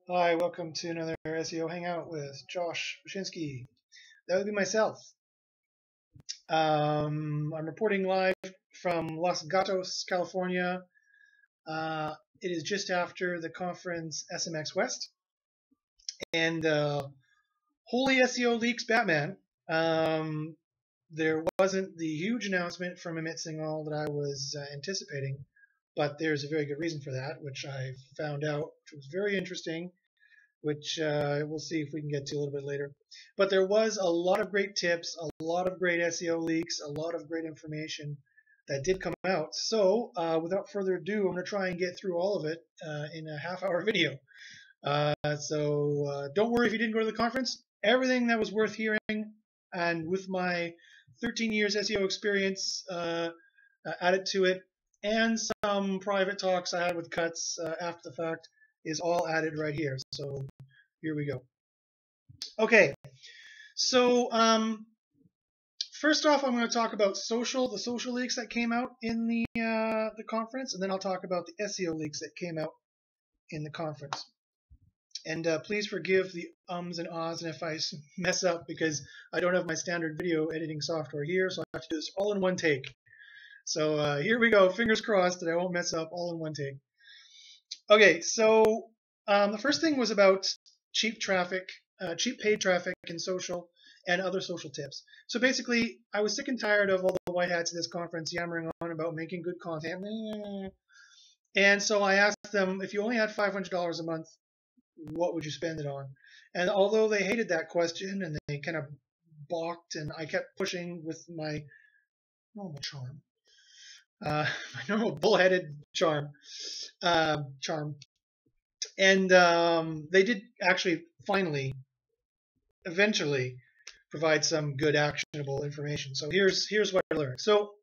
Hi, welcome to another SEO Hangout with Josh Bachynski. That would be myself. I'm reporting live from Los Gatos, California. It is just after the conference SMX West. And holy SEO leaks Batman. There wasn't the huge announcement from Amit Singhal that I was anticipating, but there's a very good reason for that, which I found out, which was very interesting, which we'll see if we can get to a little bit later. But there was a lot of great tips, a lot of great SEO leaks, a lot of great information that did come out. So without further ado, I'm going to try and get through all of it in a half-hour video. So don't worry if you didn't go to the conference. Everything that was worth hearing, and with my 13 years SEO experience added to it, and some private talks I had with Cuts after the fact, is all added right here. So here we go. Okay, so first off, I'm going to talk about the social leaks that came out in the conference, and then I'll talk about the SEO leaks that came out in the conference. And please forgive the ums and ahs and if I mess up, because I don't have my standard video editing software here, so I have to do this all in one take. So here we go. Fingers crossed that I won't mess up, all in one take. Okay, so the first thing was about cheap traffic, cheap paid traffic in social and other social tips. So basically, I was sick and tired of all the white hats at this conference yammering on about making good content. And so I asked them, if you only had $500 a month, what would you spend it on? And although they hated that question and they kind of balked, and I kept pushing with my normal charm, my normal bullheaded charm, and they did actually finally, eventually, provide some good actionable information. So here's what I learned. So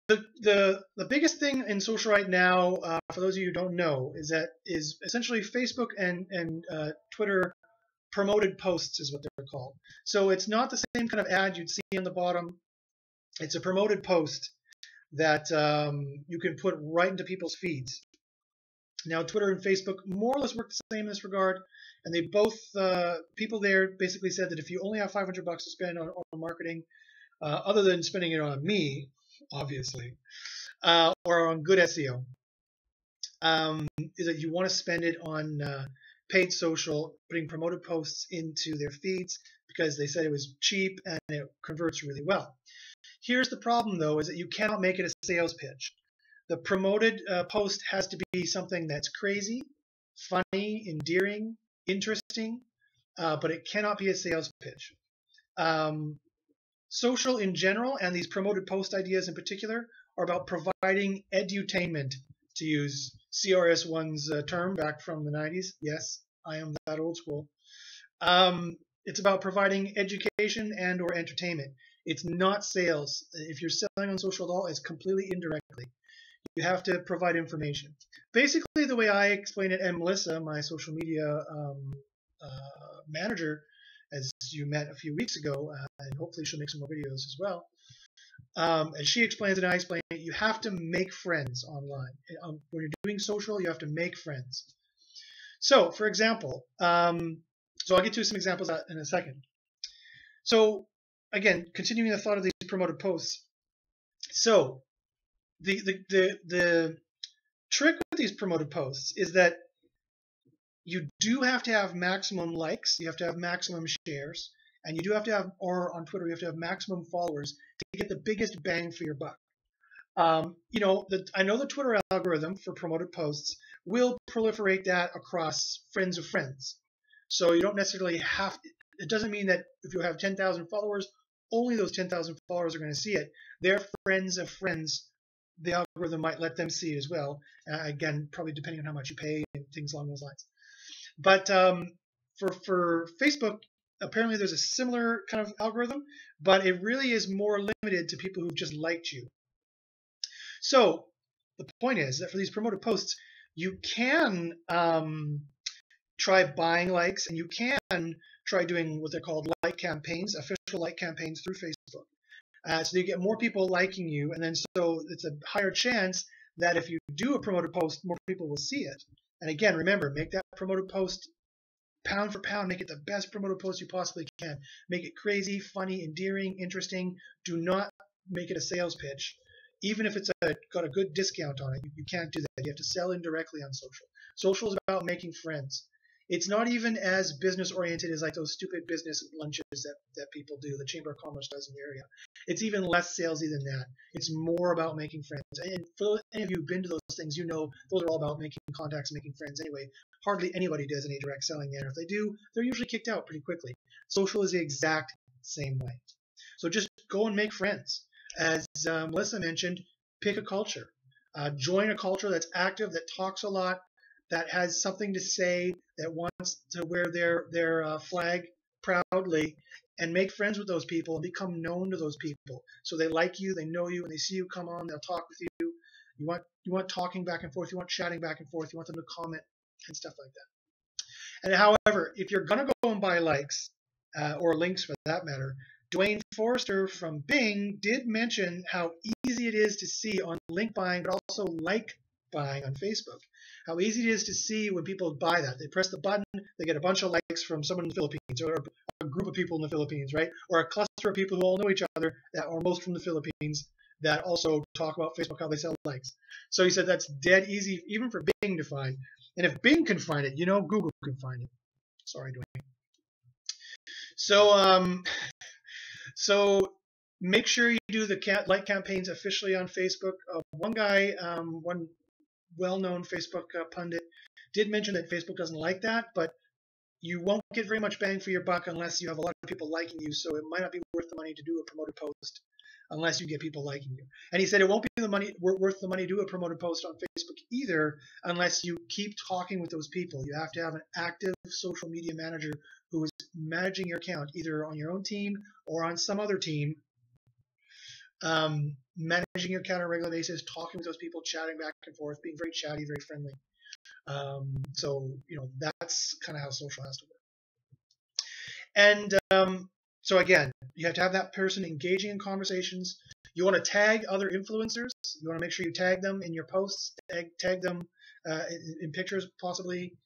the biggest thing in social right now, for those of you who don't know, is essentially Facebook and Twitter promoted posts is what they're called. So it's not the same kind of ad you'd see on the bottom. It's a promoted post that you can put right into people's feeds. Now, Twitter and Facebook more or less work the same in this regard, and they both people there basically said that if you only have $500 to spend on marketing, other than spending it on me, obviously, or on good SEO, is that you want to spend it on paid social, putting promoted posts into their feeds, because they said it was cheap and it converts really well. Here's the problem, though, is that you cannot make it a sales pitch. The promoted post has to be something that's crazy, funny, endearing, interesting, but it cannot be a sales pitch. Social in general, and these promoted post ideas in particular, are about providing edutainment, to use CRS1's term back from the 90s. Yes, I am that old school. It's about providing education and or entertainment. It's not sales. If you're selling on social at all, it's completely indirectly. You have to provide information. Basically, the way I explain it, and Melissa, my social media manager, as you met a few weeks ago, and hopefully she'll make some more videos as well. As she explains it and I explain it, you have to make friends online. When you're doing social, you have to make friends. So, for example, so I'll get to some examples in a second. So, again, continuing the thought of these promoted posts. So, the trick with these promoted posts is that you do have to have maximum likes, you have to have maximum shares, and you do have to have, or on Twitter, you have to have maximum followers to get the biggest bang for your buck. I know the Twitter algorithm for promoted posts will proliferate that across friends of friends. So you don't necessarily have to, it doesn't mean that if you have 10,000 followers, only those 10,000 followers are going to see it. They're friends of friends. The algorithm might let them see it as well. Again, probably depending on how much you pay and things along those lines. But for Facebook, apparently there's a similar kind of algorithm, but it really is more limited to people who've just liked you. So the point is that for these promoted posts, you can try buying likes, and you can try doing what they're called like campaigns, official like campaigns through Facebook. So you get more people liking you, and then so it's a higher chance that if you do a promoted post, more people will see it. And again, remember, make that promoted post pound for pound, make it the best promoted post you possibly can. Make it crazy, funny, endearing, interesting. Do not make it a sales pitch. Even if it's got a good discount on it, you can't do that. You have to sell indirectly on social. Social is about making friends. It's not even as business oriented as like those stupid business lunches that people do, the Chamber of Commerce does in the area. It's even less salesy than that. It's more about making friends. And for any of you who've been to those things, you know those are all about making contacts and making friends anyway. Hardly anybody does any direct selling there. If they do, they're usually kicked out pretty quickly. Social is the exact same way. So just go and make friends. As Melissa mentioned, pick a culture. Join a culture that's active, that talks a lot, that has something to say, that wants to wear their flag proudly, and make friends with those people and become known to those people. So they like you, they know you, and they see you come on, they'll talk with you. You want talking back and forth, you want chatting back and forth, you want them to comment and stuff like that. And however, if you're gonna go and buy likes or links for that matter, Dwayne Forrester from Bing did mention how easy it is to see on link buying, but also like buying on Facebook. How easy it is to see when people buy that. They press the button, they get a bunch of likes from someone in the Philippines, or a group of people in the Philippines, right? Or a cluster of people who all know each other, that are most from the Philippines, that also talk about Facebook, how they sell likes. So he said that's dead easy, even for Bing to find. And if Bing can find it, you know Google can find it. Sorry, Dwayne. So make sure you do the like campaigns officially on Facebook. One guy, one well-known Facebook pundit, did mention that Facebook doesn't like that, but you won't get very much bang for your buck unless you have a lot of people liking you. So it might not be worth the money to do a promoted post unless you get people liking you. And he said it won't be worth the money to do a promoted post on Facebook either unless you keep talking with those people. You have to have an active social media manager who is managing your account either on your own team or on some other team, managing your account on a regular basis, talking with those people, chatting back and forth, being very chatty, very friendly. So that's kind of how social has to work. And so again, you have to have that person engaging in conversations. You want to tag other influencers. You want to make sure you tag them in your posts, tag them in pictures possibly.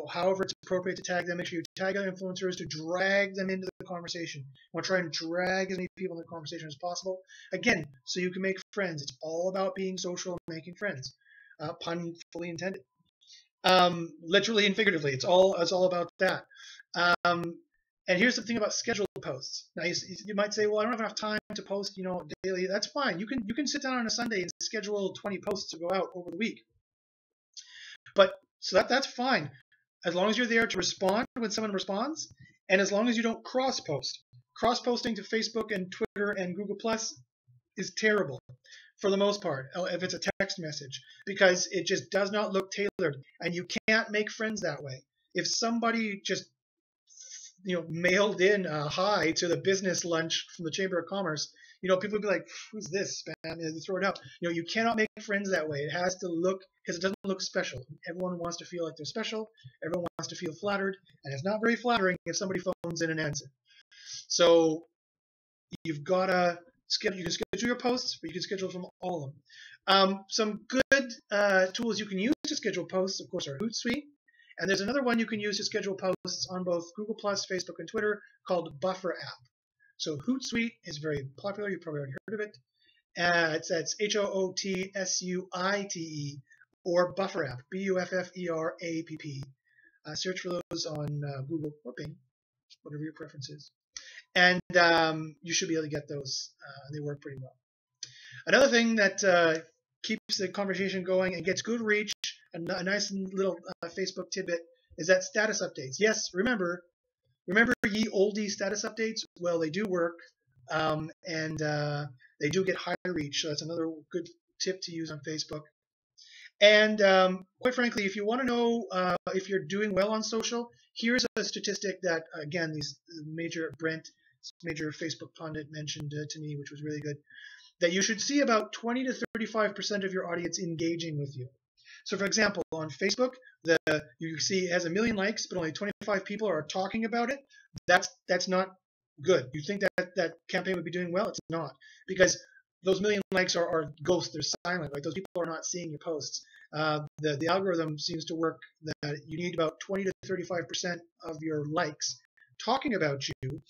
However it's appropriate to tag them, make sure you tag other influencers to drag them into the conversation. You want to try and drag as many people in the conversation as possible. Again, so you can make friends. It's all about being social and making friends. Pun fully intended. Literally and figuratively, it's all about that. And here's the thing about scheduled posts. Now you might say, well, I don't have enough time to post, daily. That's fine. You can sit down on a Sunday and schedule 20 posts to go out over the week. But so that's fine, as long as you're there to respond when someone responds, and as long as you don't cross-post. Cross-posting to Facebook and Twitter and Google Plus is terrible for the most part, if it's a text message, because it just does not look tailored, and you can't make friends that way. If somebody just mailed in a hi to the business lunch from the Chamber of Commerce, people would be like, who's this, spam? And throw it out. You cannot make friends that way. It has to look, because it doesn't look special. Everyone wants to feel like they're special. Everyone wants to feel flattered, and it's not very flattering if somebody phones in and answers. So you've got to schedule. You can schedule your posts, but you can schedule from all of them. Some good tools you can use to schedule posts, of course, are Hootsuite. And there's another one you can use to schedule posts on both Google+, Facebook, and Twitter called Buffer App. So Hootsuite is very popular. You've probably already heard of it. It's Hootsuite, or Buffer App, Bufferapp. Search for those on Google or Bing, whatever your preference is. And you should be able to get those. They work pretty well. Another thing that keeps the conversation going and gets good reach, a nice little Facebook tidbit, is that status updates. Yes, remember ye oldie status updates? Well, they do work, and they do get high reach. So that's another good tip to use on Facebook. And quite frankly, if you want to know if you're doing well on social, here's a statistic that, again, Brent, major Facebook pundit, mentioned to me, which was really good, that you should see about 20 to 35% of your audience engaging with you. So, for example, on Facebook, you see it has 1 million likes, but only 25 people are talking about it. That's not good. You think that campaign would be doing well? It's not, because those million likes are ghosts. They're silent. Like those people are not seeing your posts. The algorithm seems to work that you need about 20 to 35% of your likes talking about you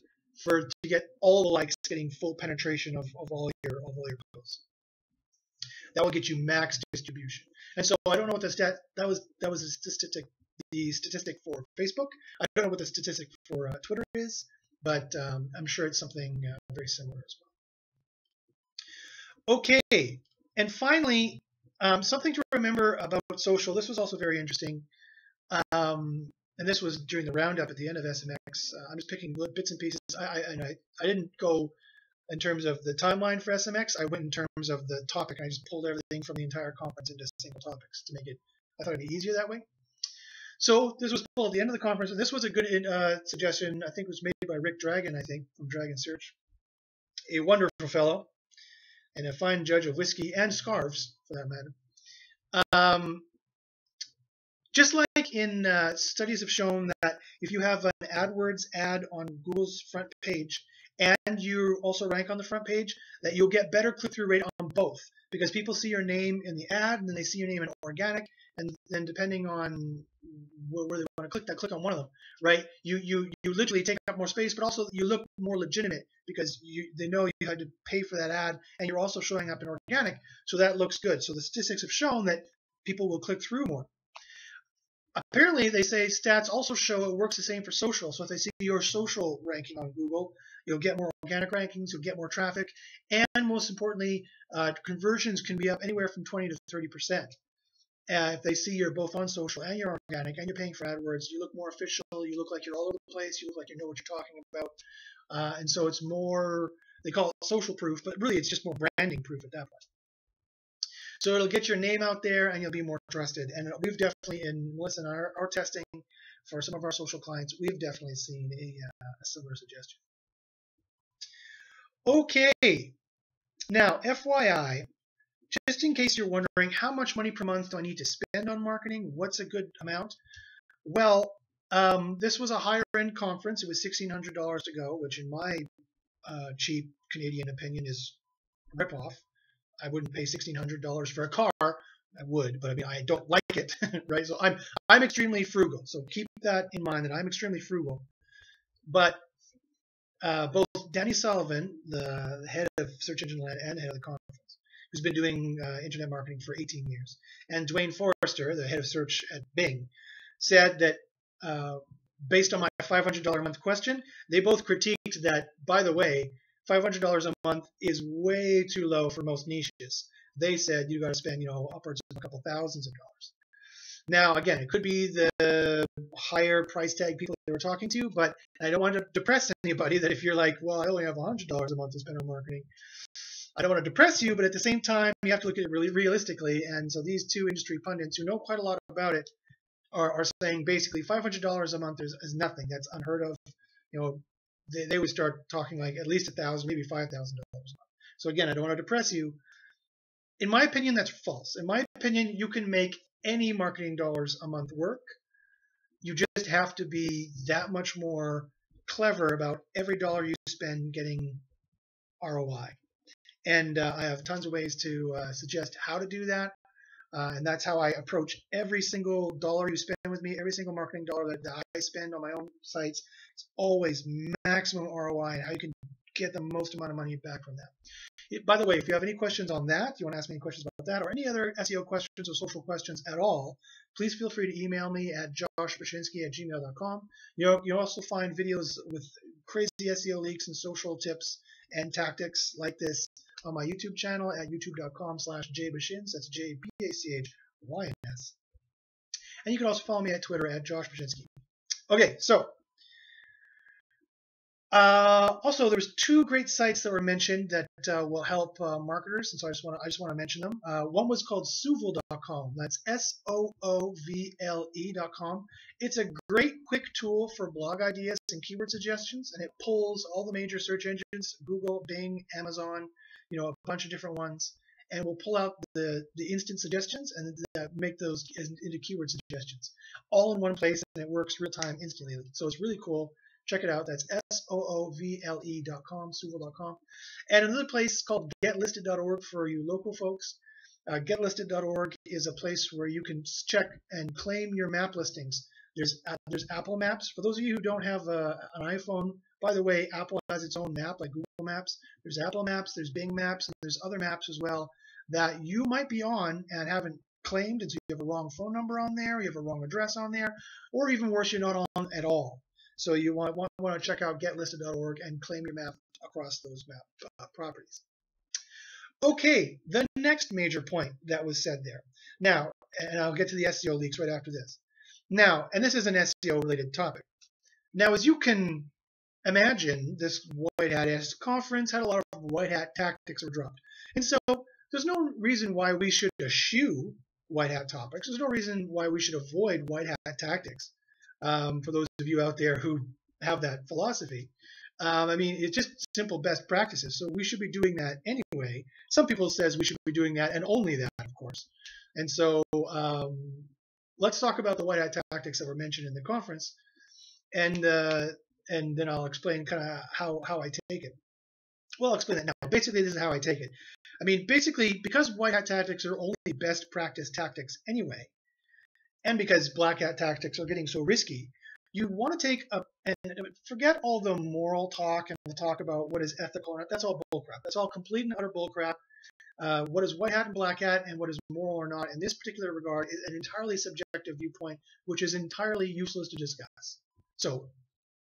to get all the likes getting full penetration of all your posts. That will get you max distribution. And so I don't know what that was the statistic for Facebook. I don't know what the statistic for Twitter is, but I'm sure it's something very similar as well. Okay, and finally, something to remember about social. This was also very interesting, and this was during the roundup at the end of SMX. I'm just picking bits and pieces. I didn't go in terms of the timeline for SMX. I went in terms of the topic. I just pulled everything from the entire conference into single topics to make it. I thought it'd be easier that way. So this was pulled at the end of the conference, and this was a good suggestion. I think it was made by Rick Dragon, I think, from Dragon Search, a wonderful fellow and a fine judge of whiskey and scarves, for that matter. Just like in studies have shown that if you have an AdWords ad on Google's front page and you also rank on the front page, that you'll get better click-through rate on both, because people see your name in the ad and then they see your name in organic, and then depending on where they want to click on one of them, right? You literally take up more space, but also you look more legitimate because they know you had to pay for that ad, and you're also showing up in organic, so that looks good. So the statistics have shown that people will click through more. Apparently, they say stats also show it works the same for social. So if they see your social ranking on Google, you'll get more organic rankings, you'll get more traffic, and most importantly, conversions can be up anywhere from 20 to 30%. If they see you're both on social and you're organic and you're paying for AdWords, you look more official, you look like you're all over the place, you look like you know what you're talking about. And so it's more, they call it social proof, but really it's just more branding proof at that point. So it'll get your name out there and you'll be more trusted. And we've definitely, in Melissa and our testing for some of our social clients, we've definitely seen a similar suggestion. Okay, now FYI, just in case you're wondering, how much money per month do I need to spend on marketing? What's a good amount? Well, this was a higher end conference. It was $1,600 to go, which in my cheap Canadian opinion is a ripoff. I wouldn't pay $1,600 for a car. I would, but I mean, I don't like it, right? So I'm extremely frugal. So keep that in mind, that I'm extremely frugal. But both Danny Sullivan, the head of Search Engine Land and head of the conference, who's been doing internet marketing for 18 years, and Dwayne Forrester, the head of search at Bing, said that based on my $500 a month question, they both critiqued that, by the way, $500 a month is way too low for most niches. They said you got to spend, upwards of a couple thousands of dollars. Now, again, it could be the higher price tag people they were talking to, but I don't want to depress anybody that if you're like, well, I only have $100 a month to spend on marketing. I don't want to depress you, but at the same time, you have to look at it really realistically. And so these two industry pundits who know quite a lot about it are saying basically $500 a month is nothing. That's unheard of. They would start talking like at least $1,000, maybe $5,000 a month. So again, I don't want to depress you. In my opinion, that's false. In my opinion, you can make any marketing dollars a month work. You just have to be that much more clever about every dollar you spend getting ROI. And I have tons of ways to suggest how to do that. And that's how I approach every single dollar you spend with me, every single marketing dollar that I spend on my own sites. It's always maximum ROI and how you can get the most amount of money back from that. By the way, if you have any questions on that, you want to ask me any questions about that or any other SEO questions or social questions at all, please feel free to email me at joshbachynski@gmail.com. You'll also find videos with crazy SEO leaks and social tips and tactics like this on my YouTube channel at youtube.com/jbachins. That's JBACHYNS. And you can also follow me at Twitter at joshbachynski. Okay, so also there's two great sites that were mentioned that will help marketers, and so I just want to mention them. One was called Soovle.com. That's SOOVLE.com. It's a great quick tool for blog ideas and keyword suggestions, and it pulls all the major search engines: Google, Bing, Amazon, a bunch of different ones, and we'll pull out the instant suggestions and make those into keyword suggestions all in one place, and it works real time instantly. So it's really cool. Check it out. That's soovle.com, soovle.com. And another place called getlisted.org for you local folks. Getlisted.org is a place where you can check and claim your map listings. There's Apple Maps. For those of you who don't have an iPhone, by the way, Apple has its own map like Google Maps. There's Apple Maps, there's Bing Maps, and there's other maps as well that you might be on and haven't claimed, and so you have a wrong phone number on there, you have a wrong address on there, or even worse, you're not on at all. So you want to check out getlisted.org and claim your map across those map properties. Okay, the next major point that was said there. Now, and I'll get to the SEO leaks right after this. Now, and this is an SEO related topic. Now, as you can imagine, this White Hat conference had a lot of White Hat tactics were dropped. And so there's no reason why we should eschew White Hat topics. There's no reason why we should avoid White Hat tactics. For those of you out there who have that philosophy. I mean, it's just simple best practices. So we should be doing that anyway. Some people says we should be doing that and only that, of course. And so let's talk about the White Hat tactics that were mentioned in the conference, and then I'll explain kind of how I take it. Well, I'll explain that now. Basically, this is how I take it. I mean, basically, because White Hat tactics are only best practice tactics anyway, and because Black Hat tactics are getting so risky, you want to take and forget all the moral talk and the talk about what is ethical or not. That's all bullcrap. That's all complete and utter bullcrap. What is White Hat and Black Hat and what is moral or not in this particular regard is an entirely subjective viewpoint, which is entirely useless to discuss. So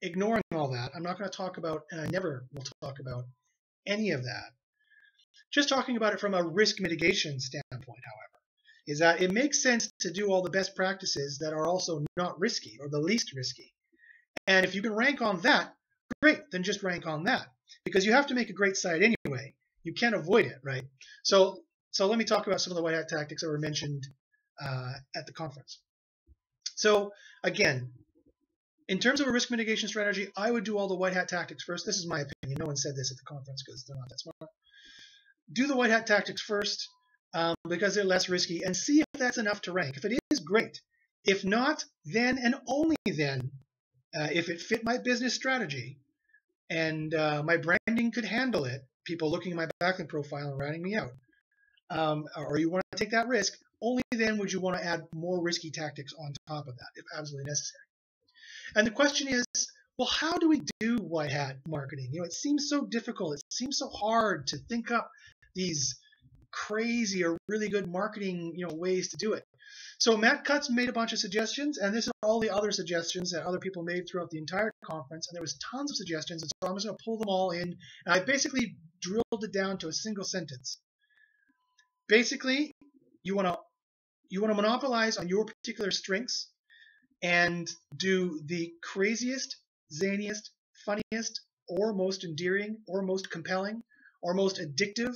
ignoring all that, I'm not going to talk about, and I never will talk about any of that. Just talking about it from a risk mitigation standpoint, however, is that it makes sense to do all the best practices that are also not risky or the least risky. And if you can rank on that, great, then just rank on that. Because you have to make a great site anyway. You can't avoid it, right? So let me talk about some of the White Hat tactics that were mentioned at the conference. So again, in terms of a risk mitigation strategy, I would do all the White Hat tactics first. This is my opinion. No one said this at the conference because they're not that smart. Do the White Hat tactics first because they're less risky, and see if that's enough to rank. If it is, great. If not, then and only then, if it fit my business strategy and my branding could handle it, people looking at my backlink profile and ratting me out, or you want to take that risk, only then would you want to add more risky tactics on top of that, if absolutely necessary. And the question is, well, how do we do White Hat marketing? You know, it seems so difficult. It seems so hard to think up these crazy or really good marketing, ways to do it. So Matt Cutts made a bunch of suggestions, and this is all the other suggestions that other people made throughout the entire conference, and there was tons of suggestions, and so I'm just going to pull them all in, and I basically drilled it down to a single sentence. Basically, you want to monopolize on your particular strengths and do the craziest, zaniest, funniest, or most endearing, or most compelling, or most addictive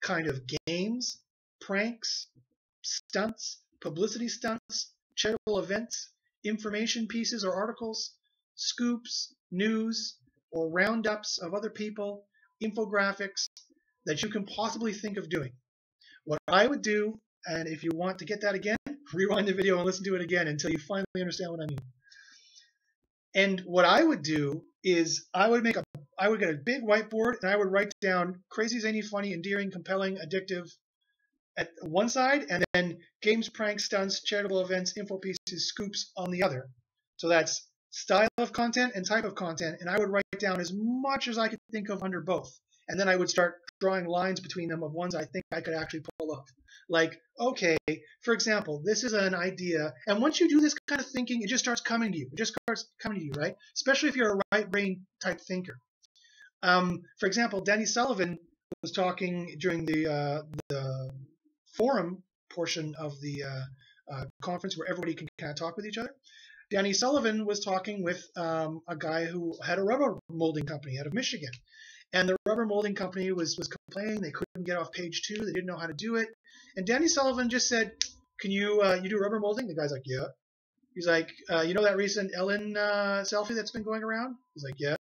kind of games, pranks, stunts, publicity stunts, charitable events, information pieces or articles, scoops, news, or roundups of other people, infographics that you can possibly think of doing. What I would do, and if you want to get that again, rewind the video and listen to it again until you finally understand what I mean. And what I would do is I would get a big whiteboard and I would write down crazy, zany, funny, endearing, compelling, addictive at one side, and then games, pranks, stunts, charitable events, info pieces, scoops on the other. So that's style of content and type of content, and I would write down as much as I could think of under both. And then I would start drawing lines between them of ones I think I could actually pull off. Like, okay, for example, this is an idea, and once you do this kind of thinking, it just starts coming to you. It just starts coming to you, right? Especially if you're a right brain type thinker. For example, Danny Sullivan was talking during the forum portion of the conference where everybody can kind of talk with each other. Danny Sullivan was talking with a guy who had a rubber molding company out of Michigan. And the rubber molding company was complaining they couldn't get off page 2. They didn't know how to do it. And Danny Sullivan just said, can you do rubber molding? The guy's like, yeah. He's like, you know that recent Ellen selfie that's been going around? He's like, yeah.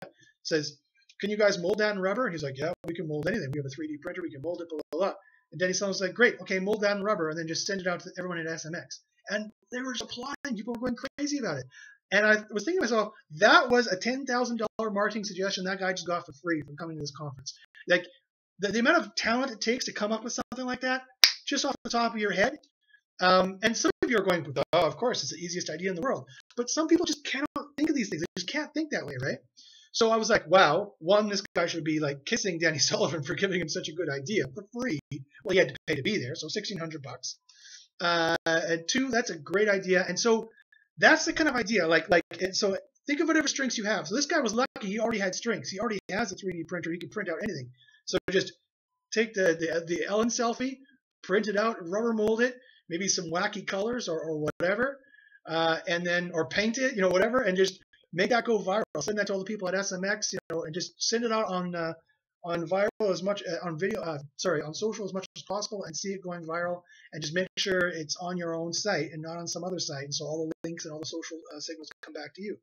Says, can you guys mold that in rubber? And he's like, yeah, we can mold anything. We have a 3D printer. We can mold it, blah, blah, blah. And Danny Sullivan's like, great. Okay, mold that in rubber and then just send it out to everyone at SMX. And they were just applauding. People were going crazy about it. And I was thinking to myself, that was a $10,000 marketing suggestion that guy just got for free from coming to this conference. Like the amount of talent it takes to come up with something like that, just off the top of your head. And some of you are going, oh, of course, it's the easiest idea in the world. But some people just cannot think of these things. They just can't think that way, right? So I was like, wow, one, this guy should be like kissing Danny Sullivan for giving him such a good idea for free. Well, he had to pay to be there, so $1,600. And two, that's a great idea. And so that's the kind of idea. So think of whatever strengths you have. So this guy was lucky; he already had strengths. He already has a 3D printer. He can print out anything. So just take the Ellen selfie, print it out, rubber mold it, maybe some wacky colors or whatever, and then or paint it, whatever, and just make that go viral. Send that to all the people at SMX, and just send it out on viral as much on video, on social as much as possible, and see it going viral. And just make sure it's on your own site and not on some other site, and so all the links and all the social signals come back to you.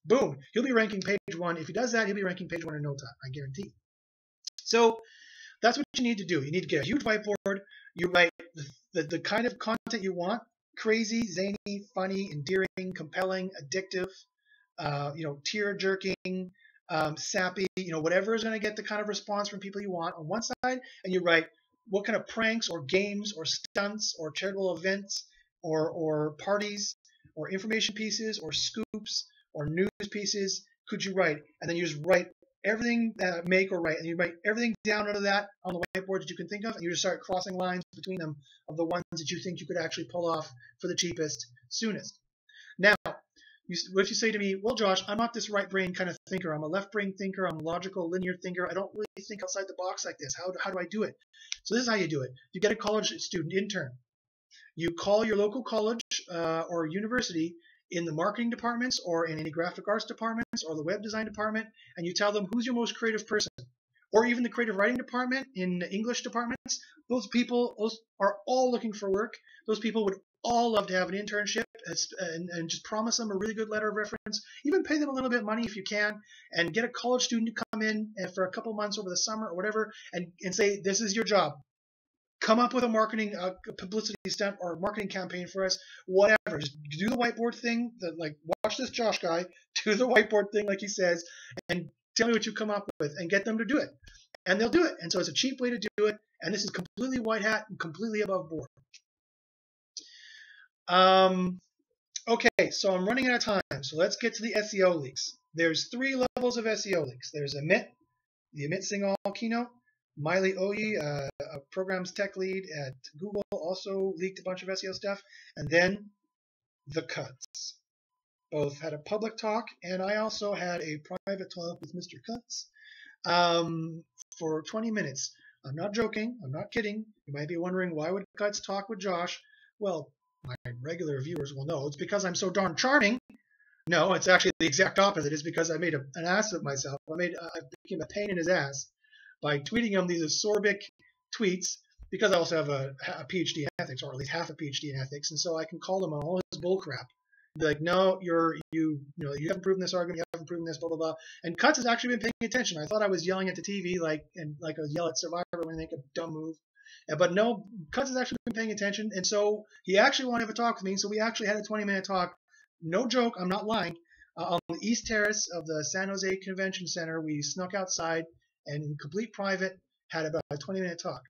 Boom, he'll be ranking page 1. If he does that, he'll be ranking page 1 in no time, I guarantee. So that's what you need to do. You need to get a huge whiteboard. You write the kind of content you want: crazy, zany, funny, endearing, compelling, addictive, tear-jerking, sappy, whatever is going to get the kind of response from people you want on one side. And you write what kind of pranks or games or stunts or charitable events or parties or information pieces or scoops or news pieces could you write. And then you just write everything, make or write, and you write everything down under that on the whiteboard that you can think of, and you just start crossing lines between them of the ones that you think you could actually pull off for the cheapest, soonest. Now, if you say to me, well, Josh, I'm not this right brain kind of thinker. I'm a left brain thinker. I'm a logical, linear thinker. I don't really think outside the box like this. How do I do it? So this is how you do it. You get a college student intern. You call your local college or university in the marketing departments or in any graphic arts departments or the web design department, and you tell them who's your most creative person. Or even the creative writing department in the English departments. Those people are all looking for work. Those people would all love to have an internship, and just promise them a really good letter of reference. Even pay them a little bit of money if you can, and get a college student to come in for a couple months over the summer or whatever, and say, this is your job. Come up with a marketing publicity stunt or marketing campaign for us, whatever. Just do the whiteboard thing, watch this Josh guy, do the whiteboard thing like he says, and tell me what you come up with, and get them to do it. And they'll do it. And so it's a cheap way to do it, and this is completely white hat and completely above board. Okay, so I'm running out of time, so let's get to the SEO leaks. There's 3 levels of SEO leaks. There's Emit, the Emit Sing All keynote. Miley Oye, a programs tech lead at Google, also leaked a bunch of SEO stuff. And then the Cuts. Both had a public talk, and I also had a private talk with Mr. Cuts for 20 minutes. I'm not joking. I'm not kidding. You might be wondering, why would Cuts talk with Josh? Well, my regular viewers will know it's because I'm so darn charming. No, it's actually the exact opposite. It's because I made an ass of myself. I became a pain in his ass by tweeting him these acerbic tweets, because I also have a PhD in ethics, or at least half a PhD in ethics, and so I can call him on all his bullcrap. Be like, no, you haven't proven this argument, you haven't proven this, blah blah blah. And Cuts has actually been paying attention. I thought I was yelling at the TV like I would yell at Survivor when they make a dumb move. But no, Cuts has actually been paying attention, and so he actually wanted to have a talk with me. So we actually had a 20-minute talk. No joke, I'm not lying. On the East Terrace of the San Jose Convention Center, we snuck outside and in complete private had about a 20-minute talk.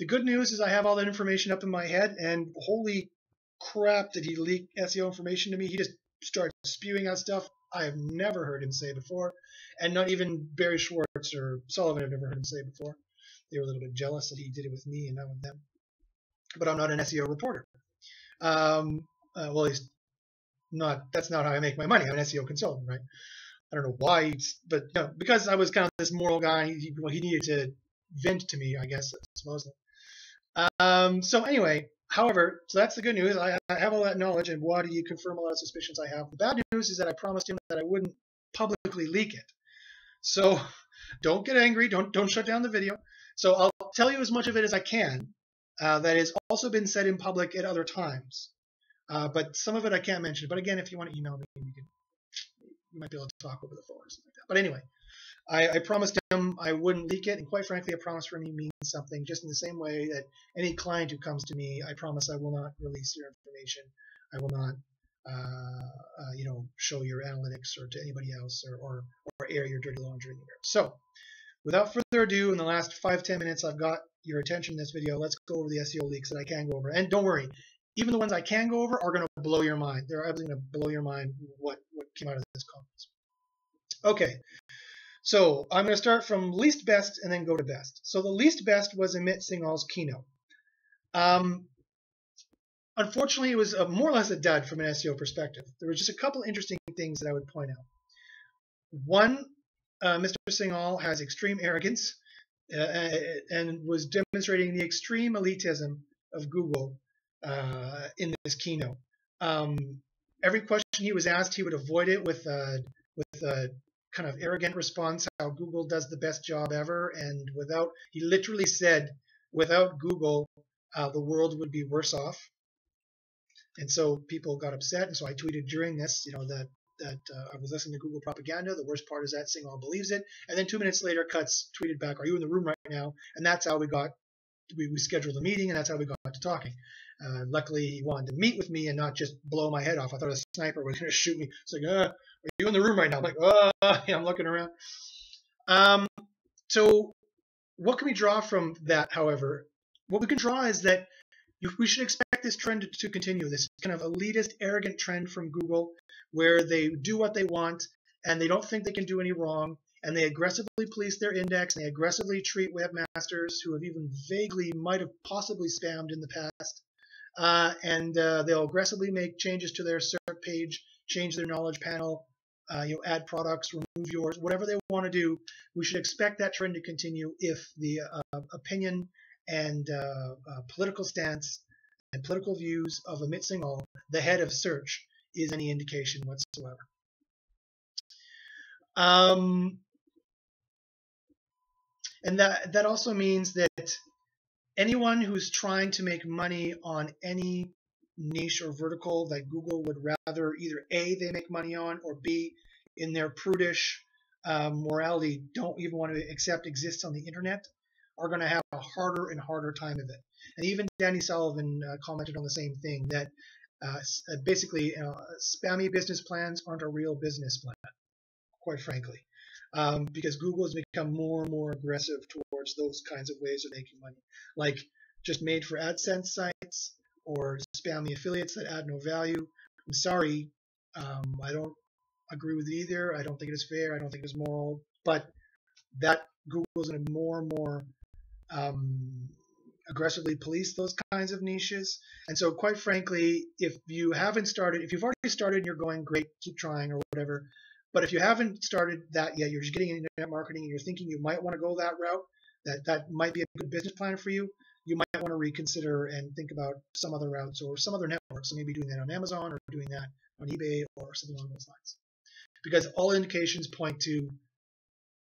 The good news is I have all that information up in my head, and holy crap did he leak SEO information to me. He just started spewing out stuff I have never heard him say before, and not even Barry Schwartz or Sullivan have never heard him say before. They were a little bit jealous that he did it with me and not with them. But I'm not an SEO reporter. Well, he's not. That's not how I make my money. I'm an SEO consultant, right? I don't know why, but because I was kind of this moral guy, he needed to vent to me, I guess, supposedly. So anyway, however, so that's the good news. I have all that knowledge, and why do you confirm a lot of suspicions I have? The bad news is that I promised him that I wouldn't publicly leak it. So don't get angry. Don't shut down the video. So I'll tell you as much of it as I can. That has also been said in public at other times. But some of it I can't mention. But again, if you want to email me, you might be able to talk over the phone or something like that. But anyway, I promised him I wouldn't leak it, and quite frankly, a promise for me means something, just in the same way that any client who comes to me, I promise I will not release your information. I will not show your analytics or to anybody else or air your dirty laundry anywhere. So without further ado, in the last 5-10 minutes, I've got your attention in this video. Let's go over the SEO leaks that I can go over. And don't worry, even the ones I can go over are going to blow your mind. They're absolutely going to blow your mind what came out of this conference. Okay, so I'm going to start from least best and then go to best. So the least best was Amit Singhal's keynote. Unfortunately, it was more or less a dud from an SEO perspective. There were just a couple interesting things that I would point out. One, Mr. Singhal has extreme arrogance and was demonstrating the extreme elitism of Google in this keynote. Every question he was asked, he would avoid it with a kind of arrogant response, how Google does the best job ever, and he literally said, without Google, the world would be worse off. And so people got upset, and so I tweeted during this, that I was listening to Google propaganda. The worst part is that Singhal believes it. And then 2 minutes later, Cutts tweeted back, "Are you in the room right now?" And that's how we scheduled a meeting, and that's how we got to talking. Luckily, he wanted to meet with me and not just blow my head off. I thought a sniper was going to shoot me. It's like, "Are you in the room right now?" I'm like, I'm looking around. So what can we draw from that, however? What we can draw is that we should expect this trend to continue, this kind of elitist, arrogant trend from Google, where they do what they want and they don't think they can do any wrong, and they aggressively police their index, and they aggressively treat webmasters who have even vaguely might have possibly spammed in the past, and they'll aggressively make changes to their SERP page, change their knowledge panel, add products, remove yours, whatever they want to do. We should expect that trend to continue if the opinion and political stance and political views of Amit Singhal, the head of search, is any indication whatsoever. And that also means that anyone who's trying to make money on any niche or vertical that Google would rather either A, they make money on, or B, in their prudish morality, don't even want to accept exists on the internet, are going to have a harder and harder time of it. And even Danny Sullivan commented on the same thing, that basically spammy business plans aren't a real business plan, quite frankly, because Google has become more and more aggressive towards those kinds of ways of making money, like just made for AdSense sites or spammy affiliates that add no value. I'm sorry, I don't agree with it either. I don't think it is fair. I don't think it's moral, but that Google is going to more and more aggressively police those kinds of niches. And so quite frankly, if you've already started and you're going, great, keep trying or whatever. But if you haven't started that yet, you're just getting into internet marketing and you're thinking you might want to go that route, that might be a good business plan for you, you might want to reconsider and think about some other routes or some other networks. So maybe doing that on Amazon or doing that on eBay or something along those lines. Because all indications point to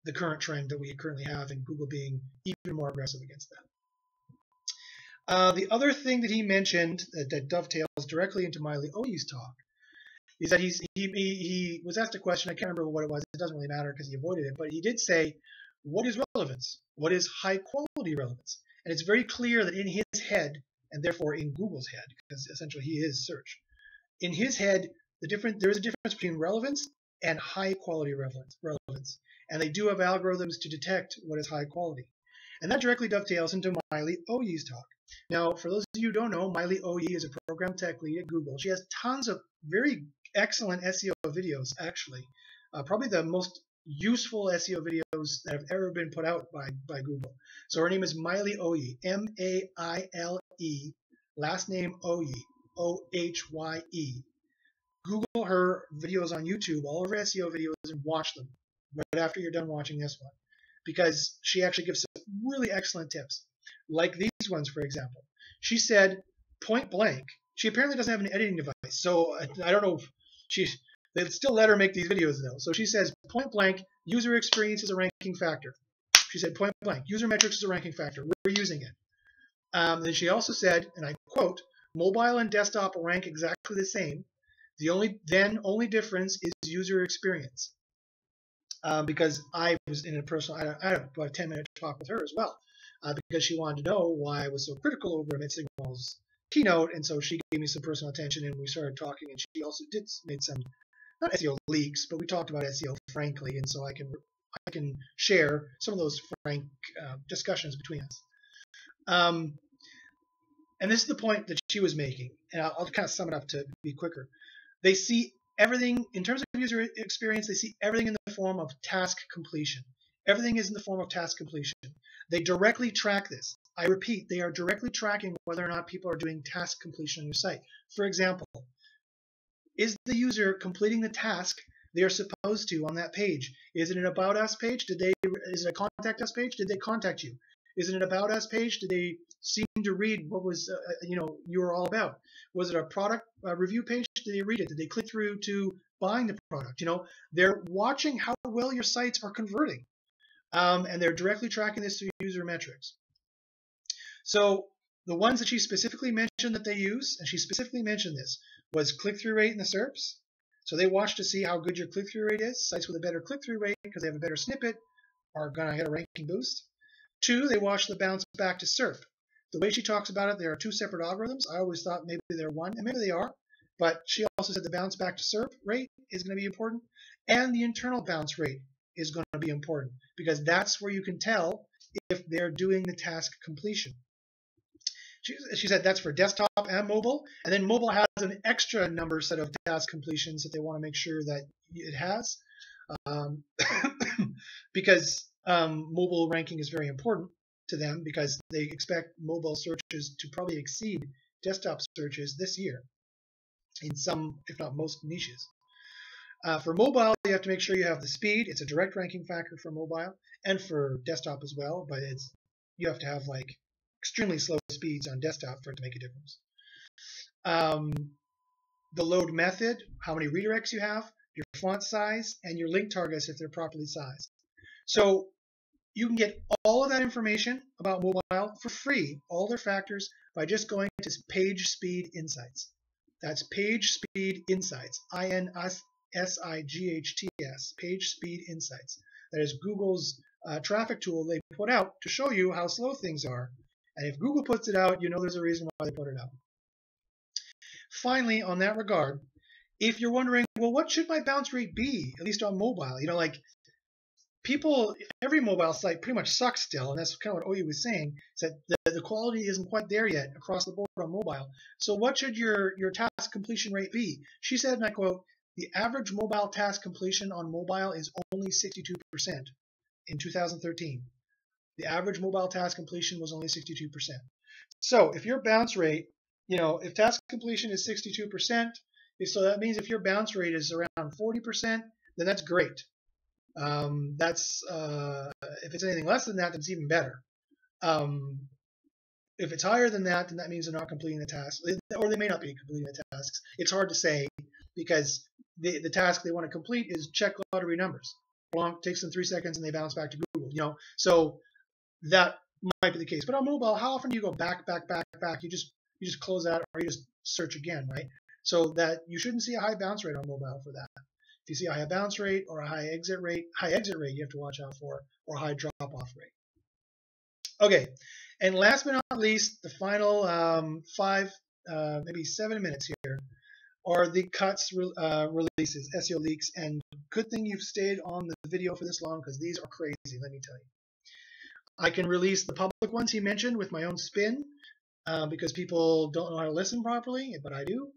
the current trend that we currently have, and Google being even more aggressive against that. The other thing that he mentioned that dovetails directly into Miley Oy's talk is that he was asked a question. I can't remember what it was. It doesn't really matter because he avoided it. But he did say, what is relevance? What is high quality relevance? And it's very clear that in his head, and therefore in Google's head, because essentially he is search, in his head, there is a difference between relevance and high quality relevance. And they do have algorithms to detect what is high quality. And that directly dovetails into Miley Oy's talk. Now, for those of you who don't know, Miley Oye is a program tech lead at Google. She has tons of very excellent SEO videos, actually. Probably the most useful SEO videos that have ever been put out by Google. So her name is Miley Oye, M-A-I-L-E, last name Oye, O-H-Y-E. Google her videos on YouTube, all of her SEO videos, and watch them right after you're done watching this one, because she actually gives some really excellent tips, like these ones, for example. She said, point blank, she apparently doesn't have an editing device, so I don't know if they still let her make these videos though. So she says, point blank, user experience is a ranking factor. She said, point blank, user metrics is a ranking factor. We're using it. Then she also said, and I quote, mobile and desktop rank exactly the same. The only difference is user experience. Because I was in I had about a 10-minute talk with her as well, because she wanted to know why I was so critical over Amit Singhal's keynote, and so she gave me some personal attention, and we started talking, and she also made some, not SEO leaks, but we talked about SEO frankly, and so I can share some of those frank discussions between us. And this is the point that she was making, and I'll kind of sum it up to be quicker. They see everything, in terms of user experience, they see everything in the form of task completion. Everything is in the form of task completion. They directly track this. I repeat, they are directly tracking whether or not people are doing task completion on your site. For example, is the user completing the task they are supposed to on that page? Is it an About Us page? Is it a Contact Us page? Did they contact you? Is it an About Us page? Did they seem to read what was you were all about? Was it a product review page? Did they read it? Did they click through to buying the product? They're watching how well your sites are converting, and they're directly tracking this through user metrics. So the ones that she specifically mentioned that they use, and she specifically mentioned this, was click-through rate in the SERPs. So they watch to see how good your click-through rate is. Sites with a better click-through rate, because they have a better snippet, are going to get a ranking boost. 2, they watch the bounce back to SERP. The way she talks about it, there are 2 separate algorithms. I always thought maybe they're one, and maybe they are. But she also said the bounce back to SERP rate is going to be important, and the internal bounce rate is going to be important, because that's where you can tell if they're doing the task completion. She said that's for desktop and mobile, and then mobile has an extra number set of task completions that they want to make sure that it has, because mobile ranking is very important to them, because they expect mobile searches to probably exceed desktop searches this year in some, if not most, niches. For mobile, you have to make sure you have the speed. It's a direct ranking factor for mobile, and for desktop as well, but you have to have like extremely slow speeds on desktop for it to make a difference. The load method, how many redirects you have, your font size, and your link targets if they're properly sized. So you can get all of that information about mobile for free, all their factors, by just going to Page Speed Insights. That's Page Speed Insights, INSIGHTS, Page Speed Insights. That is Google's traffic tool they put out to show you how slow things are. And if Google puts it out, you know there's a reason why they put it out. Finally, on that regard, if you're wondering, well, what should my bounce rate be, at least on mobile? Like people, every mobile site pretty much sucks still, and that's kind of what Oyi was saying, is that the quality isn't quite there yet across the board on mobile. So what should your task completion rate be? She said, and I quote, the average mobile task completion on mobile is only 62% in 2013. The average mobile task completion was only 62%. So if your bounce rate, if task completion is 62%, so that means if your bounce rate is around 40%, then that's great. If it's anything less than that, that's even better. If it's higher than that, then that means they're not completing the task, or they may not be completing the tasks. It's hard to say, because the task they want to complete is check lottery numbers. Well, it takes them 3 seconds and they bounce back to Google. So that might be the case. But on mobile, how often do you go back? You just close out, or you just search again, right? So that you shouldn't see a high bounce rate on mobile for that. If you see a high bounce rate or a high exit rate you have to watch out for, or a high drop-off rate. Okay, and last but not least, the final 5, maybe 7 minutes here are the cuts releases, SEO leaks. And good thing you've stayed on the video for this long, because these are crazy, let me tell you. I can release the public ones he mentioned with my own spin, because people don't know how to listen properly, but I do.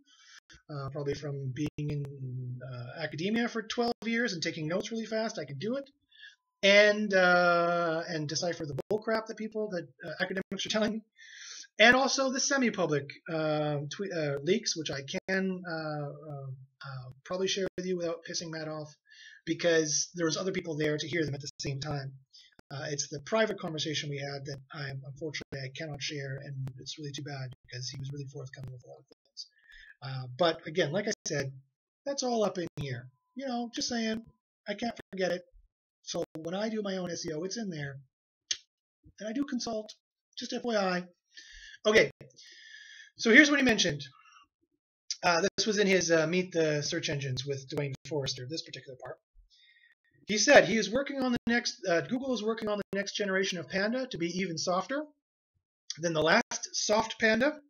Probably from being in academia for 12 years and taking notes really fast, I can do it, and decipher the bullcrap that academics are telling me, and also the semi-public leaks, which I can probably share with you without pissing Matt off, because there was other people there to hear them at the same time. It's the private conversation we had that unfortunately I cannot share, and it's really too bad, because he was really forthcoming with a lot of things. But again, like I said, that's all up in here. Just saying, I can't forget it. So when I do my own SEO, it's in there. And I do consult, just FYI. Okay, so here's what he mentioned. This was in his Meet the Search Engines with Dwayne Forrester, this particular part. He said he is working on the next, Google is working on the next generation of Panda to be even softer than the last soft Panda,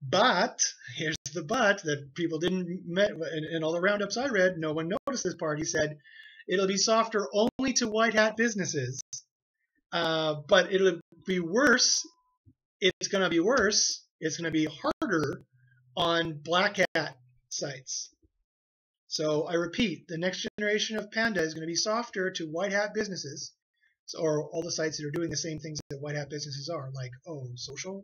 But here's the but that people didn't in all the roundups I read. No one noticed this part. He said it'll be softer only to white hat businesses, but it'll be worse. It's going to be worse. It's going to be harder on black hat sites. So I repeat, the next generation of Panda is going to be softer to white hat businesses, or all the sites that are doing the same things that white hat businesses are, like social,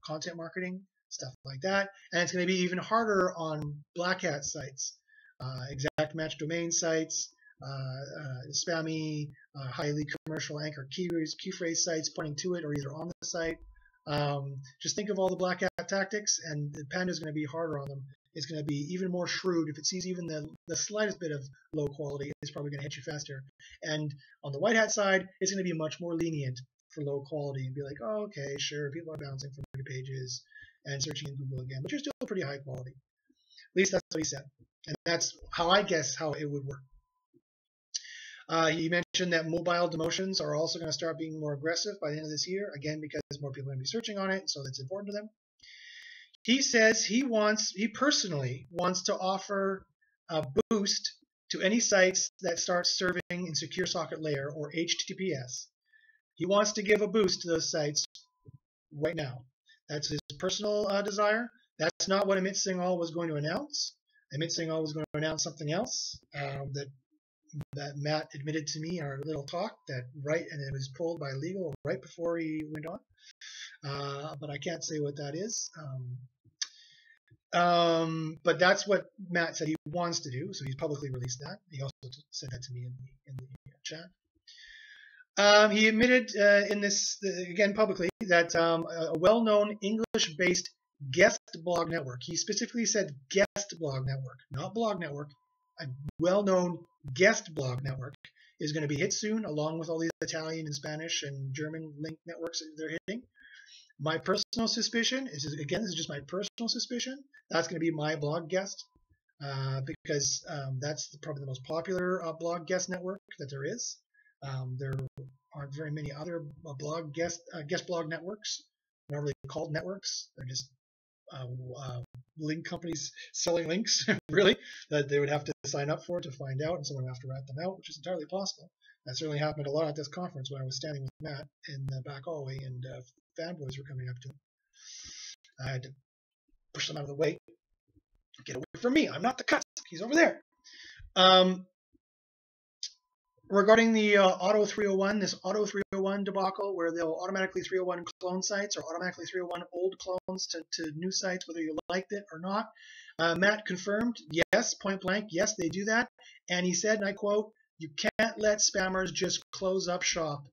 content marketing, stuff like that. And it's going to be even harder on black hat sites, exact match domain sites, spammy, highly commercial anchor key phrase sites pointing to it or either on the site. Just think of all the black hat tactics, and the Panda is going to be harder on them. It's going to be even more shrewd. If it sees even the slightest bit of low quality, it's probably going to hit you faster. And on the white hat side, it's going to be much more lenient for low quality and be like, oh, okay, sure, people are bouncing from your pages and searching in Google again, but you're still pretty high quality. At least that's what he said. And that's how I guess how it would work. He mentioned that mobile demotions are also going to start being more aggressive by the end of this year, again, because more people are going to be searching on it, so that's important to them. He says he personally wants to offer a boost to any sites that start serving in secure socket layer or HTTPS. He wants to give a boost to those sites right now. That's his personal desire. That's not what Amit Singhal was going to announce. Amit Singhal was going to announce something else that Matt admitted to me in our little talk, and it was pulled by legal right before he went on. But I can't say what that is. But that's what Matt said he wants to do, so he's publicly released that. He also said that to me in the chat. He admitted in this, again publicly, that a well-known English-based guest blog network, he specifically said guest blog network, not blog network, a well-known guest blog network is going to be hit soon, along with all these Italian and Spanish and German link networks that they're hitting. My personal suspicion, this is just my personal suspicion, that's going to be my blog guest, because that's probably the most popular blog guest network that there is. There aren't very many other guest blog networks. They're not really called networks. They're just link companies selling links, really, that they would have to sign up for to find out, and someone would have to rat them out, which is entirely possible. That certainly happened a lot at this conference when I was standing with Matt in the back hallway, and fanboys were coming up to him. I had to push them out of the way. Get away from me. I'm not the cuss. He's over there. Regarding the Auto 301, this Auto 301 debacle, where they'll automatically 301 clone sites or automatically 301 old clones to new sites, whether you liked it or not. Matt confirmed, yes, point blank, yes, they do that. And he said, and I quote, "You can't let spammers just close up shop,"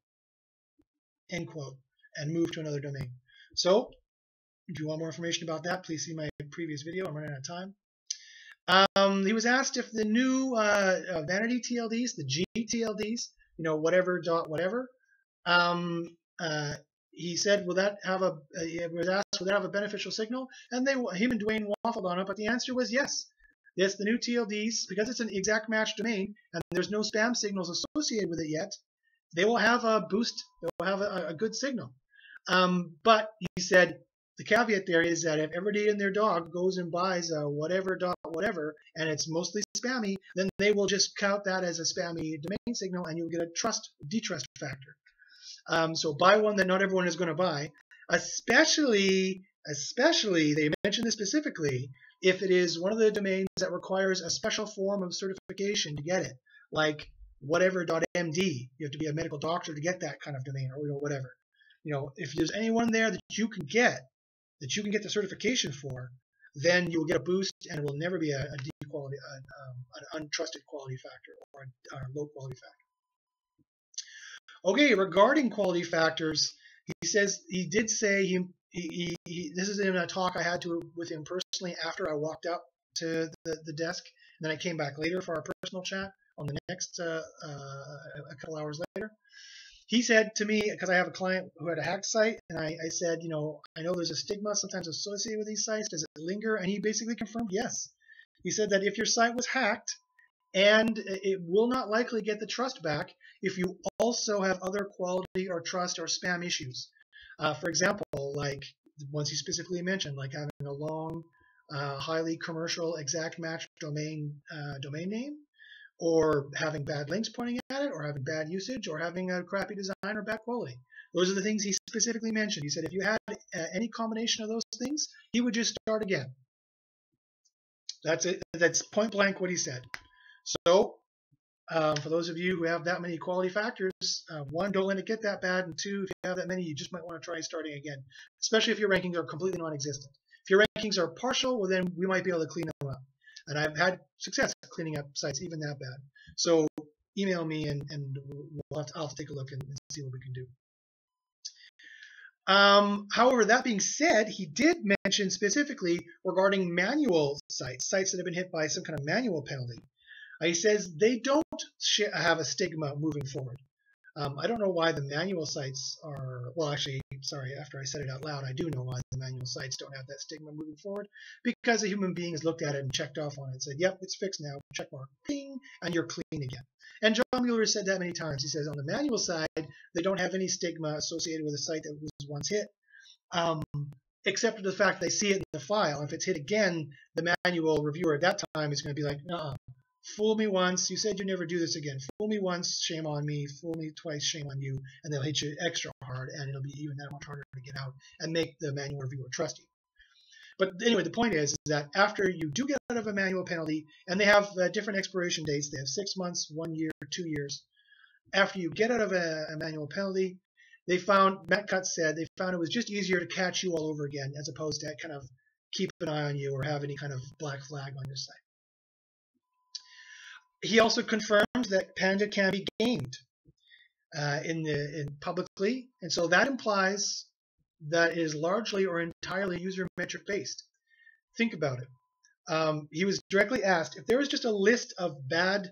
end quote, and move to another domain. So, if you want more information about that, please see my previous video. I'm running out of time. He was asked if the new vanity TLDs, the G TLDs, whatever dot whatever, he said, will that have a beneficial signal? And him and Dwayne waffled on it, but the answer was yes. Yes, the new TLDs, because it's an exact match domain and there's no spam signals associated with it yet, they will have a boost. They will have a good signal. But he said, the caveat there is that if everybody and their dog goes and buys a whatever dot whatever, and it's mostly spammy, then they will just count that as a spammy domain signal, and you'll get a detrust factor. So buy one that not everyone is going to buy, especially they mentioned this specifically if it is one of the domains that requires a special form of certification to get it, like whatever.md. You have to be a medical doctor to get that kind of domain, or whatever. If there's anyone there that you can get the certification for, then you will get a boost, and it will never be an untrusted quality factor or a low quality factor. Okay, regarding quality factors, he did say this is in a talk I had with him personally after I walked out to the desk, and then I came back later for our personal chat on the next a couple hours later. He said to me, because I have a client who had a hacked site, and I said, I know there's a stigma sometimes associated with these sites. Does it linger? And he basically confirmed yes. He said that if your site was hacked, and it will not likely get the trust back if you also have other quality or trust or spam issues. For example, like ones he specifically mentioned, like having a long, highly commercial exact match domain name, or having bad links pointing at it, or having bad usage, or having a crappy design or bad quality. Those are the things he specifically mentioned. He said if you had any combination of those things, he would just start again. That's it. That's point blank what he said. So for those of you who have that many quality factors, one, don't let it get that bad, and two, if you have that many, you just might want to try starting again, especially if your rankings are completely non-existent. If your rankings are partial, well, then we might be able to clean them up. And I've had success cleaning up sites even that bad. So email me, and I'll have to take a look and see what we can do. However, that being said, he did mention specifically regarding manual sites that have been hit by some kind of manual penalty. He says they don't have a stigma moving forward. I don't know why the manual sites are, well, actually, sorry, after I said it out loud, I do know why the manual sites don't have that stigma moving forward, because a human being has looked at it and checked off on it and said, yep, it's fixed now, check mark, ping, and you're clean again. And John Mueller has said that many times. He says on the manual side, they don't have any stigma associated with a site that was once hit, except for the fact they see it in the file. If it's hit again, the manual reviewer at that time is going to be like, fool me once, you said you'd never do this again. Fool me once, shame on me. Fool me twice, shame on you. And they'll hit you extra hard, and it'll be even that much harder to get out and make the manual reviewer trust you. But anyway, the point is that after you do get out of a manual penalty, and they have different expiration dates, they have 6 months, 1 year, 2 years. After you get out of a manual penalty, they found, Matt Cutts said, they found it was just easier to catch you all over again as opposed to kind of keep an eye on you or have any kind of black flag on your site. He also confirmed that Panda can be gamed publicly, and so that implies that it is largely or entirely user metric based. Think about it. He was directly asked, if there was just a list of bad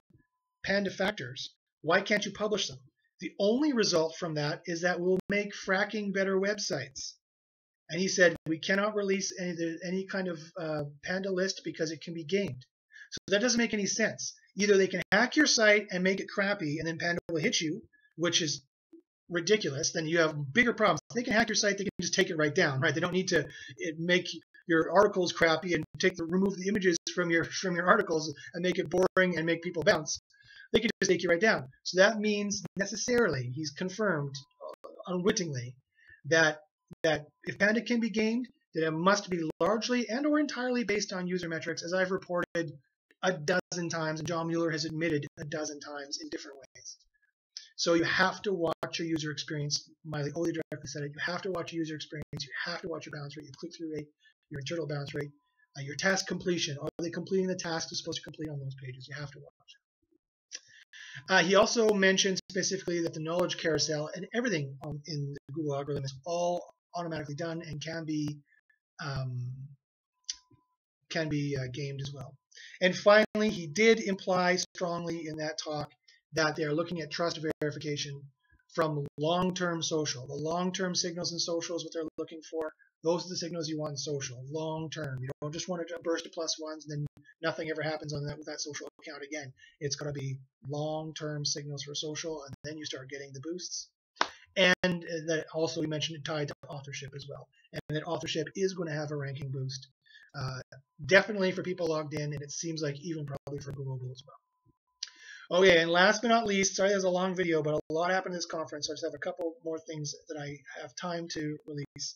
Panda factors, why can't you publish them? The only result from that is that we'll make fracking better websites. And he said, we cannot release any kind of Panda list because it can be gamed. So that doesn't make any sense. Either they can hack your site and make it crappy, and then Panda will hit you, which is ridiculous. Then you have bigger problems. If they can hack your site, they can just take it right down, right? They don't need to make your articles crappy and remove the images from your articles and make it boring and make people bounce. They can just take you right down. So that means necessarily, he's confirmed unwittingly that if Panda can be gamed, that it must be largely and or entirely based on user metrics, as I've reported a dozen times, and John Mueller has admitted a dozen times in different ways. So you have to watch your user experience. Miley Oli directly said it. You have to watch your user experience. You have to watch your bounce rate, your click-through rate, your internal bounce rate, your task completion. Are they completing the tasks they're supposed to complete on those pages? You have to watch. He also mentioned specifically that the knowledge carousel and everything in the Google algorithm is all automatically done and can be gamed as well. And finally, he did imply strongly in that talk that they are looking at trust verification from long-term social. The long-term signals in social is what they're looking for. Those are the signals you want in social, long-term. You don't just want to burst of +1s and then nothing ever happens on that with that social account again. It's going to be long-term signals for social, and then you start getting the boosts. And that also we mentioned it tied to authorship as well. And that authorship is going to have a ranking boost. Definitely for people logged in, and it seems like even probably for global as well. Okay, and last but not least, sorry there's a long video, but a lot happened in this conference, so I just have a couple more things that I have time to release.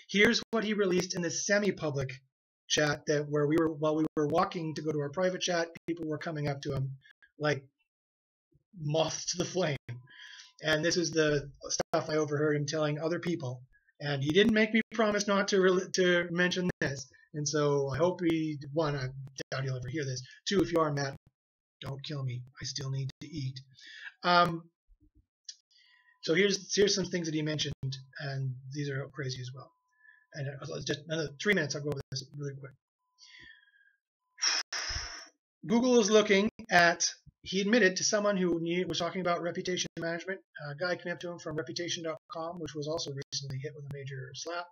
Here's what he released in the semi-public chat while we were walking to go to our private chat, people were coming up to him like moths to the flame. And this is the stuff I overheard him telling other people. And he didn't make me promise not to mention this. And so I hope one, I doubt he'll ever hear this. Two, if you are, Matt, don't kill me. I still need to eat. So here's some things that he mentioned, and these are crazy as well. And just another 3 minutes, I'll go over this really quick. Google is looking at, he admitted to someone who was talking about reputation management. A guy came up to him from reputation.com, which was also recently hit with a major slap.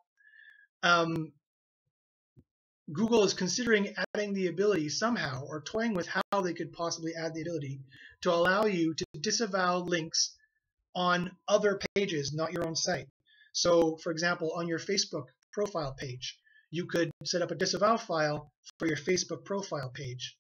Google is considering adding the ability somehow, or toying with how they could possibly add the ability to allow you to disavow links on other pages, not your own site. So, for example, on your Facebook profile page. You could set up a disavow file for your Facebook profile page.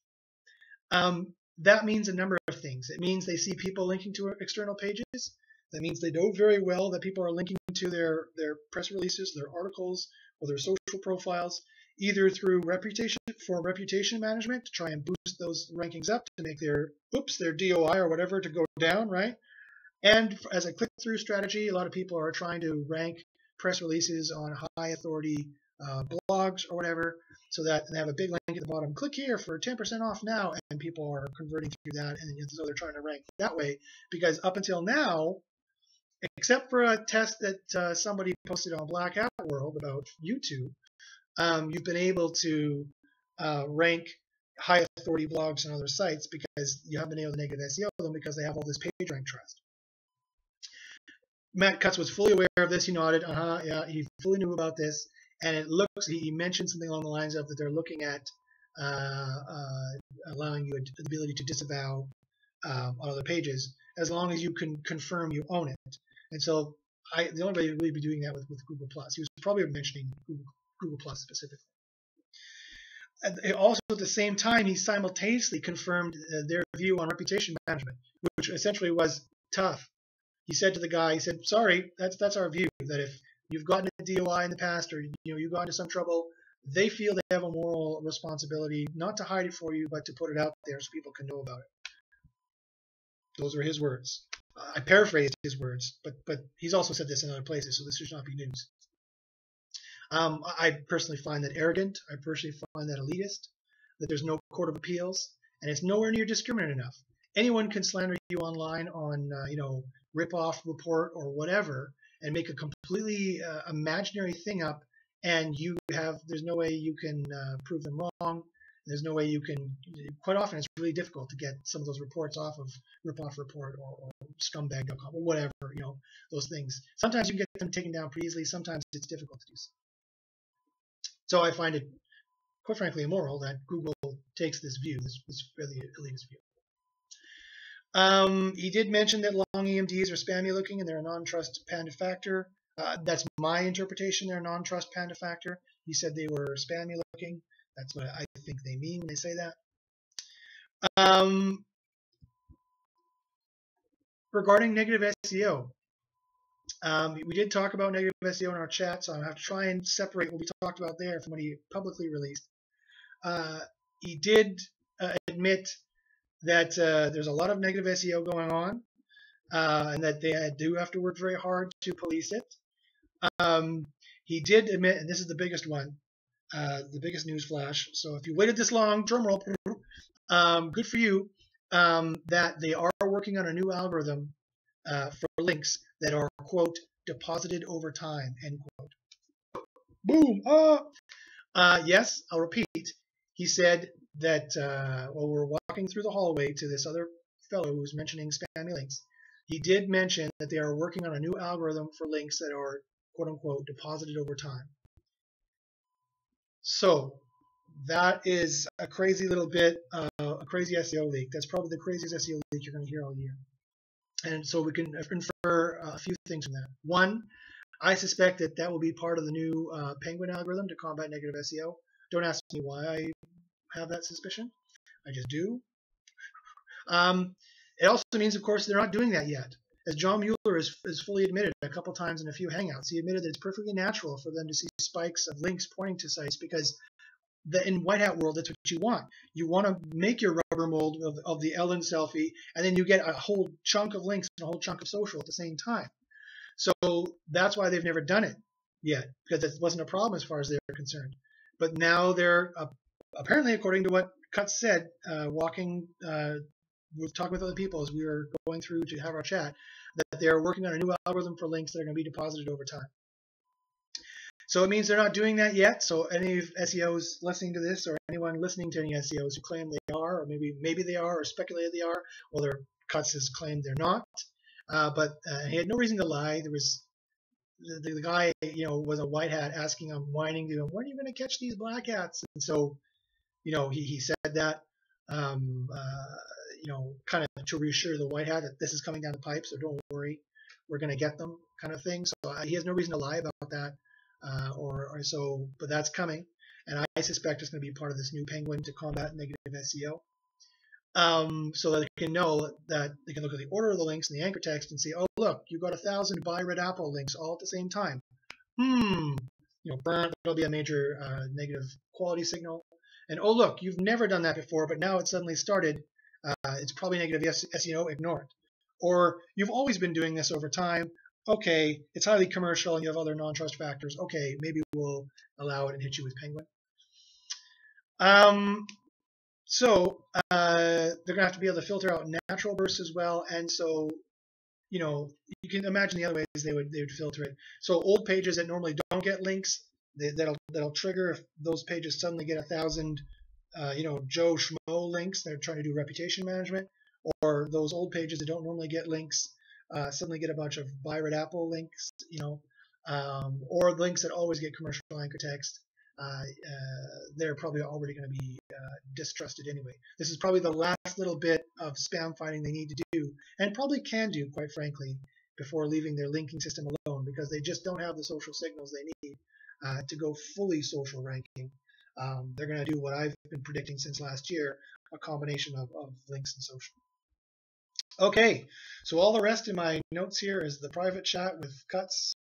That means a number of things. It means they see people linking to external pages. That means they know very well that people are linking to their press releases, their articles, or their social profiles, either through reputation management to try and boost those rankings up to make their DOI or whatever to go down, right? And as a click-through strategy, a lot of people are trying to rank press releases on high authority blogs or whatever, so that they have a big link at the bottom. Click here for 10% off now, and people are converting through that, and so they're trying to rank that way. Because up until now, except for a test that somebody posted on Black Hat World about YouTube, you've been able to rank high authority blogs and other sites because you haven't been able to negative SEO them because they have all this page rank trust. Matt Cutts was fully aware of this. He nodded. Yeah, he fully knew about this. And it looks, he mentioned something along the lines of that they're looking at allowing you the ability to disavow on other pages as long as you can confirm you own it. And so the only way you'd really be doing that with Google Plus. He was probably mentioning Google Plus specifically. And also, at the same time, he simultaneously confirmed their view on reputation management, which essentially was tough. He said to the guy, he said, sorry, that's our view, that if you've gotten a DOI in the past or you've gotten into some trouble, they feel they have a moral responsibility not to hide it for you, but to put it out there so people can know about it. Those are his words. I paraphrased his words, but he's also said this in other places, so this should not be news. I personally find that arrogant. I personally find that elitist, that there's no court of appeals, and it's nowhere near discriminate enough. Anyone can slander you online on, rip-off report or whatever, and make a completely imaginary thing up, and there's no way you can prove them wrong. There's no way you can. Quite often, it's really difficult to get some of those reports off of Rip-Off Report or Scumbag.com or whatever, those things. Sometimes you can get them taken down pretty easily. Sometimes it's difficult to do so. So I find it, quite frankly, immoral that Google takes this view, this fairly elitist view. He did mention that long EMDs are spammy looking and they're a non-trust panda factor. That's my interpretation. They're a non-trust panda factor. He said they were spammy looking. That's what I think they mean when they say that. Regarding negative SEO, we did talk about negative SEO in our chat, so I have to try and separate what we talked about there from what he publicly released. He did admit that there's a lot of negative SEO going on, and that they do have to work very hard to police it. He did admit, and this is the biggest one, the biggest news flash. So if you waited this long, drum roll, good for you, that they are working on a new algorithm for links that are, quote, deposited over time, end quote. Boom. Yes, I'll repeat. He said that while we're walking through the hallway to this other fellow who was mentioning spammy links, he did mention that they are working on a new algorithm for links that are, quote unquote, deposited over time. So that is a crazy little bit, a crazy SEO leak. That's probably the craziest SEO leak you're going to hear all year. And so we can infer a few things from that. One, I suspect that will be part of the new Penguin algorithm to combat negative SEO. Don't ask me why I have that suspicion. I just do. It also means, of course, they're not doing that yet. As John Mueller has fully admitted a couple times in a few Hangouts, he admitted that it's perfectly natural for them to see spikes of links pointing to sites because in White Hat world, that's what you want. You want to make your rubber mold of the Ellen selfie, and then you get a whole chunk of links and a whole chunk of social at the same time. So that's why they've never done it yet, because it wasn't a problem as far as they're concerned. But now they're, apparently, according to what Cutts said, we're talking with other people as we were going through to have our chat, that they're working on a new algorithm for links that are going to be deposited over time. So it means they're not doing that yet. So any SEOs listening to this, or anyone listening to any SEOs who claim they are, or maybe they are, or speculated they are, well, their Cutts has claimed they're not. But he had no reason to lie. There was the guy, was a white hat asking him, whining to him, when are you going to catch these black hats? And so, he said that, kind of to reassure the white hat that this is coming down the pipe, so don't worry, we're going to get them, kind of thing. So he has no reason to lie about that. or so, but that's coming, and I suspect it's going to be part of this new Penguin to combat negative SEO. So that they can know that they can look at the order of the links and the anchor text and say, oh look, you got 1,000 buy red apple links all at the same time. Burn, that'll be a major negative quality signal. And oh look, you've never done that before, but now it suddenly started. It's probably negative SEO, ignore it. Or you've always been doing this over time. Okay, it's highly commercial and you have other non-trust factors. Okay, maybe we'll allow it and hit you with Penguin. So they're going to have to be able to filter out natural bursts as well. And so, you can imagine the other ways they would filter it. So old pages that normally don't get links, that'll trigger if those pages suddenly get 1,000, Joe Schmo links. They're trying to do reputation management. Or those old pages that don't normally get links suddenly get a bunch of buy red apple links, or links that always get commercial anchor text. They're probably already going to be distrusted anyway. This is probably the last little bit of spam fighting they need to do, and probably can do, quite frankly, before leaving their linking system alone, because they just don't have the social signals they need to go fully social ranking. They're going to do what I've been predicting since last year, a combination of links and social. Okay, so all the rest in my notes here is the private chat with cuts,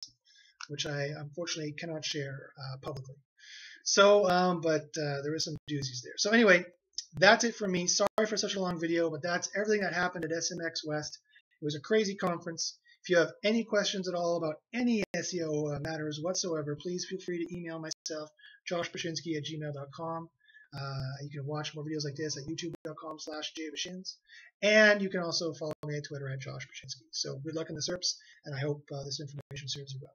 which I unfortunately cannot share publicly. So, but there is some doozies there. So anyway, that's it from me. Sorry for such a long video, but that's everything that happened at SMX West. It was a crazy conference. If you have any questions at all about any SEO matters whatsoever, please feel free to email myself, joshbachynski@gmail.com. You can watch more videos like this at youtube.com/jbachins. And you can also follow me on Twitter at joshbachynski. So good luck in the SERPs, and I hope this information serves you well.